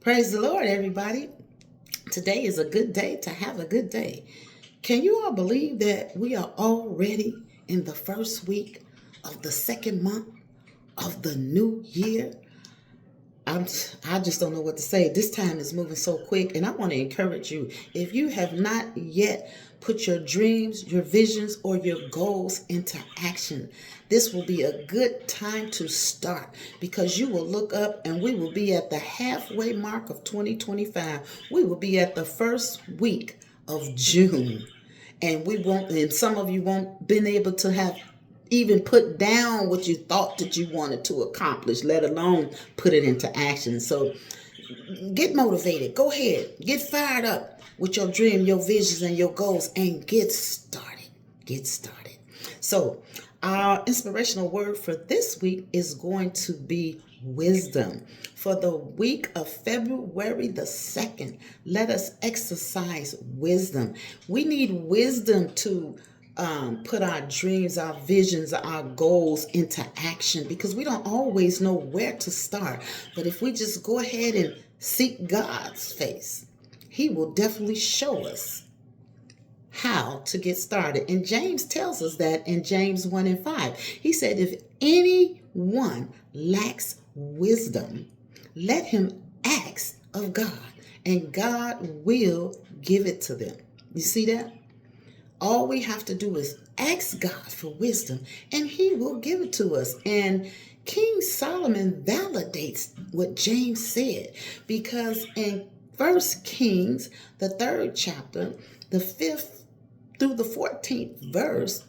Praise the Lord, everybody. Today is a good day to have a good day. Can you all believe that we are already in the first week of the second month of the new year? I just don't know what to say. This time is moving so quick, and I want to encourage you. If you have not yet put your dreams, your visions, or your goals into action, this will be a good time to start because you will look up and we will be at the halfway mark of 2025. We will be at the first week of June, and some of you won't been able to have even put down what you thought that you wanted to accomplish, let alone put it into action. So get motivated. Go ahead. Get fired up with your dream, your visions, and your goals, and get started. Get started. So our inspirational word for this week is going to be wisdom. For the week of February the 2nd, let us exercise wisdom. We need wisdom to put our dreams, our visions, our goals into action because we don't always know where to start. But if we just go ahead and seek God's face, He will definitely show us how to get started. And James tells us that in James 1 and 5. He said, if anyone lacks wisdom, let him ask of God, and God will give it to them. You see that? All we have to do is ask God for wisdom, and He will give it to us. And King Solomon validates what James said, because in 1 Kings, the 3rd chapter, the 5th through the 14th verse,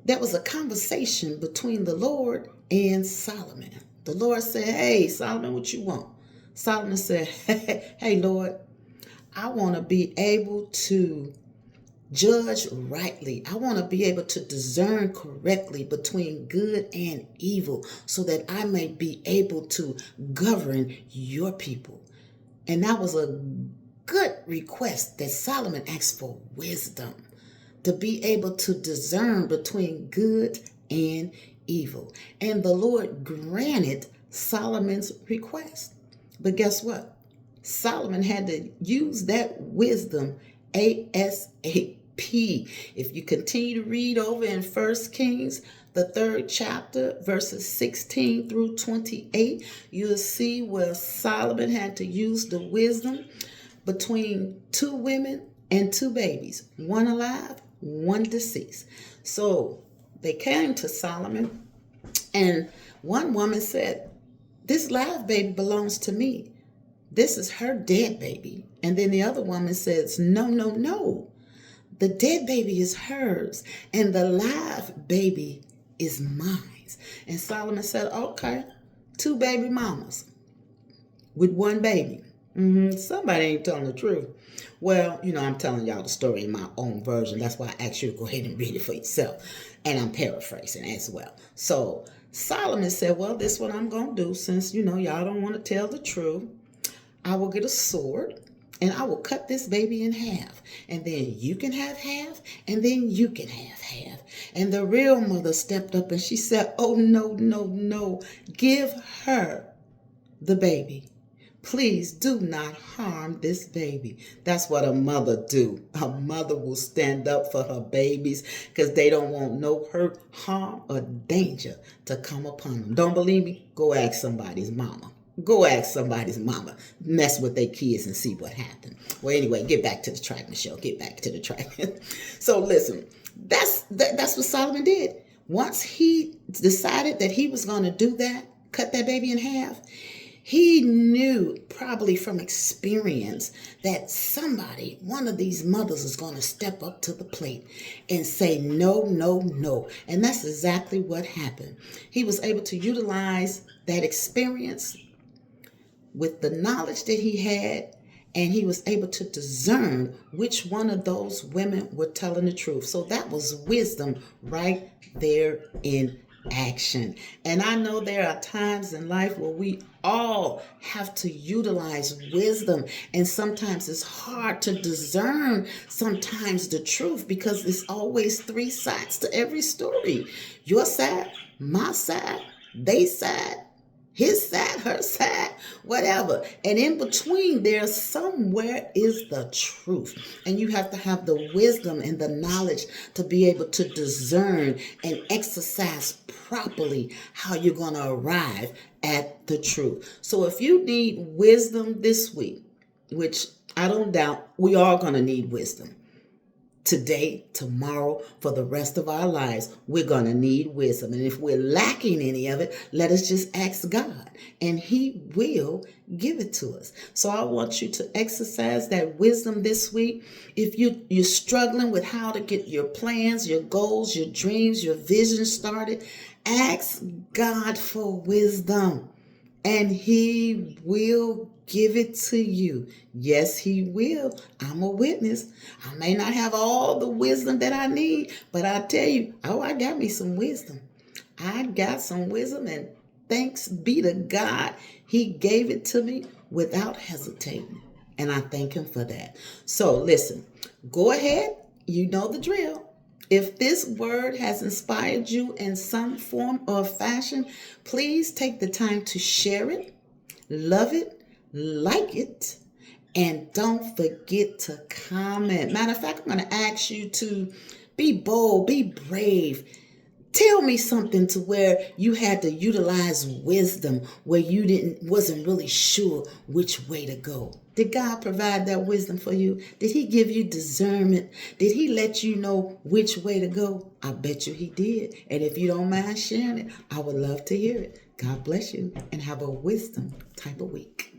there was a conversation between the Lord and Solomon. The Lord said, hey, Solomon, what you want? Solomon said, hey, Lord, I want to be able to judge rightly. I want to be able to discern correctly between good and evil so that I may be able to govern your people. And that was a good request that Solomon asked for wisdom to be able to discern between good and evil. And the Lord granted Solomon's request. But guess what? Solomon had to use that wisdom ASAP. If you continue to read over in 1 Kings, the 3rd chapter, verses 16 through 28, you'll see where Solomon had to use the wisdom between 2 women and 2 babies, one alive, one deceased. So they came to Solomon, and one woman said, this live baby belongs to me. This is her dead baby. And then the other woman says, no, no, no. The dead baby is hers, and the live baby is mine. And Solomon said, okay, 2 baby mamas with 1 baby. Somebody ain't telling the truth. Well, I'm telling y'all the story in my own version. That's why I asked you to go ahead and read it for yourself. And I'm paraphrasing as well. So Solomon said, well, this is what I'm going to do since, y'all don't want to tell the truth. I will get a sword and I will cut this baby in half. And then you can have half, and then you can have half. And the real mother stepped up and she said, oh, no, no, no. Give her the baby. Please do not harm this baby. That's what a mother do. A mother will stand up for her babies because they don't want no hurt, harm, or danger to come upon them. Don't believe me? Go ask somebody's mama. Go ask somebody's mama. Mess with their kids and see what happened. Well, anyway, get back to the track, Michelle. Get back to the track. So listen, that's what Solomon did. Once he decided that he was going to do that, cut that baby in half, he knew probably from experience that one of these mothers is going to step up to the plate and say, no, no, no. And that's exactly what happened. He was able to utilize that experience with the knowledge that he had, and he was able to discern which one of those women were telling the truth. So that was wisdom right there in action. And I know there are times in life where we all have to utilize wisdom, and sometimes it's hard to discern sometimes the truth because it's always 3 sides to every story. Your side, my side, they side, his side, her side, whatever. And in between there somewhere is the truth. And you have to have the wisdom and the knowledge to be able to discern and exercise properly how you're going to arrive at the truth. So if you need wisdom this week, which I don't doubt we are going to need wisdom, today, tomorrow, for the rest of our lives, we're going to need wisdom. And if we're lacking any of it, let us just ask God and he will give it to us. So I want you to exercise that wisdom this week. If you're struggling with how to get your plans, your goals, your dreams, your vision started, ask God for wisdom and he will give it to you. Yes, he will. I'm a witness. I may not have all the wisdom that I need, but I tell you, I got me some wisdom. I got some wisdom, and thanks be to God, he gave it to me without hesitating. And I thank him for that. So listen, go ahead. You know the drill. If this word has inspired you in some form or fashion, please take the time to share it, love it, like it, and don't forget to comment. Matter of fact, I'm going to ask you to be bold, be brave. Tell me something to where you had to utilize wisdom, where you wasn't really sure which way to go. Did God provide that wisdom for you? Did he give you discernment? Did he let you know which way to go? I bet you he did. And if you don't mind sharing it, I would love to hear it. God bless you and have a wisdom type of week.